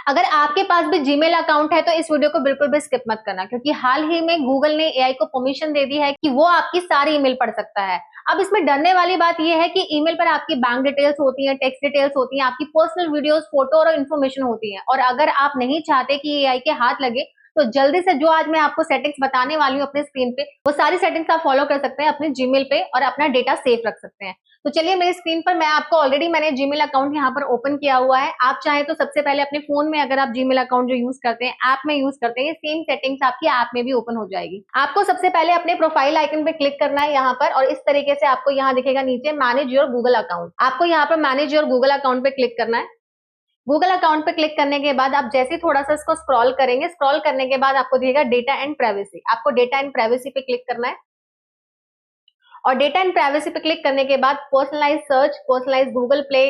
अगर आपके पास भी जीमेल अकाउंट है तो इस वीडियो को बिल्कुल भी स्किप मत करना, क्योंकि हाल ही में गूगल ने एआई को परमिशन दे दी है कि वो आपकी सारी ईमेल पढ़ सकता है। अब इसमें डरने वाली बात यह है कि ईमेल पर आपकी बैंक डिटेल्स होती हैं, टेक्स्ट डिटेल्स होती हैं, आपकी पर्सनल वीडियोस, फोटो और इन्फॉर्मेशन होती है, और अगर आप नहीं चाहते कि एआई के हाथ लगे तो जल्दी से जो आज मैं आपको सेटिंग्स बताने वाली हूँ अपने स्क्रीन पे, वो सारी सेटिंग्स आप फॉलो कर सकते हैं अपने जीमेल पे और अपना डेटा सेफ रख सकते हैं। तो चलिए मेरी स्क्रीन पर मैंने जीमेल अकाउंट यहाँ पर ओपन किया हुआ है। आप चाहे तो सबसे पहले अपने फोन में अगर आप जीमेल अकाउंट जो यूज करते हैं ऐप में यूज करते हैं, सेम सेटिंग्स आपकी ऐप में भी ओपन हो जाएगी। आपको सबसे पहले अपने प्रोफाइल आइकन पे क्लिक करना है यहाँ पर, और इस तरीके से आपको यहाँ दिखेगा नीचे मैनेज योर गूगल अकाउंट। आपको यहाँ पर मैनेज योर गूगल अकाउंट पे क्लिक करना है। गूगल अकाउंट पे क्लिक करने के बाद आप जैसे थोड़ा सा इसको स्क्रॉल करेंगे, स्क्रॉल करने के बाद आपको दिखेगा डेटा एंड प्राइवेसी। आपको डेटा एंड प्राइवेसी पे क्लिक करना है, और डेटा एंड प्राइवेसी पे क्लिक करने के बाद personalize search, personalize Google play,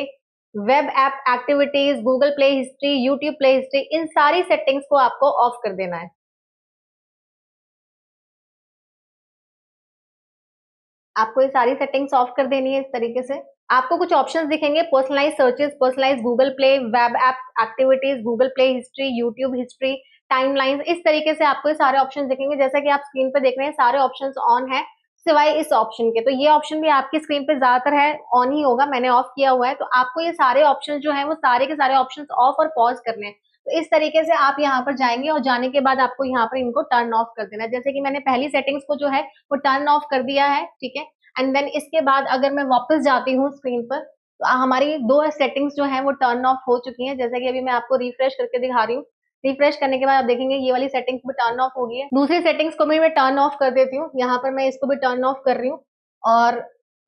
web app activities, Google play history, YouTube play history, इन सारी सेटिंग्स को आपको ऑफ कर देना है। आपको ये सारी सेटिंग्स ऑफ कर देनी है इस तरीके से। आपको कुछ ऑप्शंस दिखेंगे, personalise searches, personalise Google play, web app activities, Google play history, YouTube history, timelines, इस तरीके से आपको ये सारे ऑप्शन दिखेंगे। जैसा कि आप स्क्रीन पे देख रहे हैं सारे ऑप्शंस ऑन है सिवाय इस ऑप्शन के। तो ये ऑप्शन भी आपकी स्क्रीन पे ज्यादातर है ऑन ही होगा, मैंने ऑफ किया हुआ है। तो आपको ये सारे ऑप्शन जो है वो सारे के सारे ऑप्शन ऑफ और पॉज करने हैं। तो इस तरीके से आप यहाँ पर जाएंगे और जाने के बाद आपको यहाँ पर इनको टर्न ऑफ कर देना है। जैसे कि मैंने पहली सेटिंग्स को जो है वो टर्न ऑफ कर दिया है, ठीक है। एंड देन इसके बाद अगर मैं वापस जाती हूँ स्क्रीन पर, तो हमारी दो सेटिंग्स जो है वो टर्न ऑफ हो चुकी हैं। जैसे कि अभी मैं आपको रिफ्रेश करके दिखा रही हूँ। रिफ्रेश करने के बाद आप देखेंगे ये वाली सेटिंग्स भी टर्न ऑफ हो गई है। दूसरी सेटिंग्स को भी मैं टर्न ऑफ कर देती हूँ। यहाँ पर मैं इसको भी टर्न ऑफ कर रही हूँ और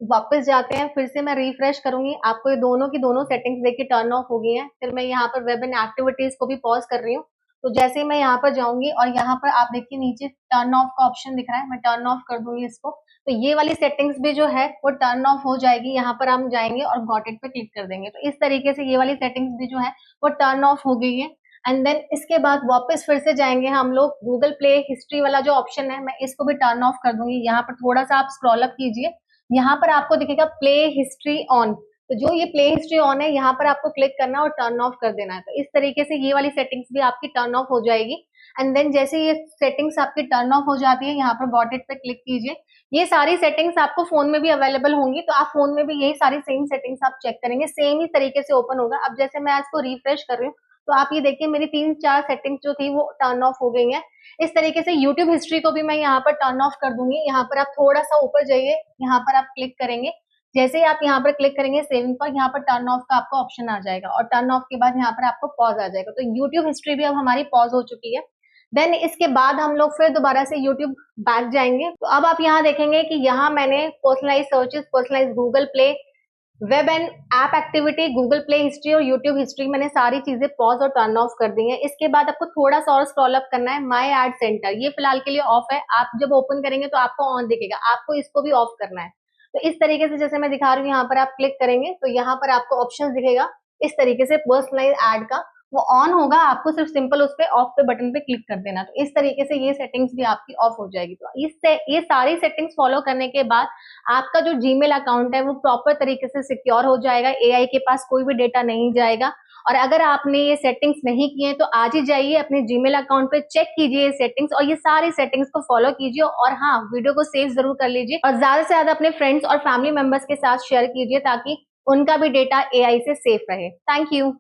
वापस जाते हैं, फिर से मैं रिफ्रेश करूंगी। आपको ये दोनों की दोनों सेटिंग्स देखिए टर्न ऑफ हो गई हैं। फिर मैं यहाँ पर वेब एंड एक्टिविटीज को भी पॉज कर रही हूँ। तो जैसे ही मैं यहाँ पर जाऊंगी और यहाँ पर आप देखिए नीचे टर्न ऑफ का ऑप्शन दिख रहा है, मैं टर्न ऑफ कर दूंगी इसको। तो ये वाली सेटिंग्स भी जो है वो टर्न ऑफ हो जाएगी। यहाँ पर हम जाएंगे और गॉट इट पे क्लिक कर देंगे। तो इस तरीके से ये वाली सेटिंग्स भी जो है वो टर्न ऑफ हो गई है। एंड देन इसके बाद वापस फिर से जाएंगे हम लोग, गूगल प्ले हिस्ट्री वाला जो ऑप्शन है मैं इसको भी टर्न ऑफ कर दूंगी। यहाँ पर थोड़ा सा आप स्क्रॉल अप कीजिए, यहाँ पर आपको दिखेगा प्ले हिस्ट्री ऑन। तो जो ये प्ले हिस्ट्री ऑन है यहाँ पर आपको क्लिक करना है और टर्न ऑफ कर देना है। तो इस तरीके से ये वाली सेटिंग्स भी आपकी टर्न ऑफ हो जाएगी। एंड देन जैसे ये सेटिंग्स आपकी टर्न ऑफ हो जाती है, यहाँ पर गॉट इट पे क्लिक कीजिए। ये सारी सेटिंग्स आपको फोन में भी अवेलेबल होंगी, तो आप फोन में भी यही सारी सेम सेटिंग्स आप चेक करेंगे, सेम ही तरीके से ओपन होगा। अब जैसे मैं इसको रिफ्रेश कर रही हूँ तो आप ये देखिए मेरी 3-4 सेटिंग्स जो थी वो टर्न ऑफ हो गई हैं। इस तरीके से यूट्यूब हिस्ट्री को भी मैं यहाँ पर टर्न ऑफ कर दूंगी। यहाँ पर आप थोड़ा सा ऊपर जाइए, यहाँ पर आप क्लिक करेंगे। जैसे ही आप यहाँ पर क्लिक करेंगे सेविंग पर, यहाँ पर टर्न ऑफ का आपको ऑप्शन आ जाएगा, और टर्न ऑफ के बाद यहाँ पर आपको पॉज आ जाएगा। तो यूट्यूब हिस्ट्री भी अब हमारी पॉज हो चुकी है। देन इसके बाद हम लोग फिर दोबारा से यूट्यूब बैक जाएंगे। तो अब आप यहाँ देखेंगे कि यहाँ मैंने personalise searches, personalise Google play, web and app activity, Google play history और यूट्यूब हिस्ट्री, मैंने सारी चीजें पॉज और टर्न ऑफ कर दी हैं। इसके बाद आपको थोड़ा सा और स्क्रॉल अप करना है। माय एड सेंटर ये फिलहाल के लिए ऑफ है, आप जब ओपन करेंगे तो आपको ऑन दिखेगा, आपको इसको भी ऑफ करना है। तो इस तरीके से जैसे मैं दिखा रही हूँ, यहाँ पर आप क्लिक करेंगे तो यहाँ पर आपको ऑप्शन दिखेगा इस तरीके से पर्सनलाइज एड का, वो ऑन होगा। आपको सिर्फ सिंपल उस पे ऑफ पे बटन पे क्लिक कर देना। तो इस तरीके से ये सेटिंग्स भी आपकी ऑफ हो जाएगी। तो इससे ये सारी सेटिंग्स फॉलो करने के बाद आपका जो जीमेल अकाउंट है वो प्रॉपर तरीके से सिक्योर हो जाएगा, एआई के पास कोई भी डेटा नहीं जाएगा। और अगर आपने ये सेटिंग्स नहीं किए तो आज ही जाइए अपने जीमेल अकाउंट पे, चेक कीजिए ये सेटिंग्स और ये सारी सेटिंग्स को फॉलो कीजिए। और हाँ, वीडियो को सेव जरूर कर लीजिए और ज्यादा से ज्यादा अपने फ्रेंड्स और फैमिली मेंबर्स के साथ शेयर कीजिए ताकि उनका भी डेटा एआई से सेफ रहे। Thank you.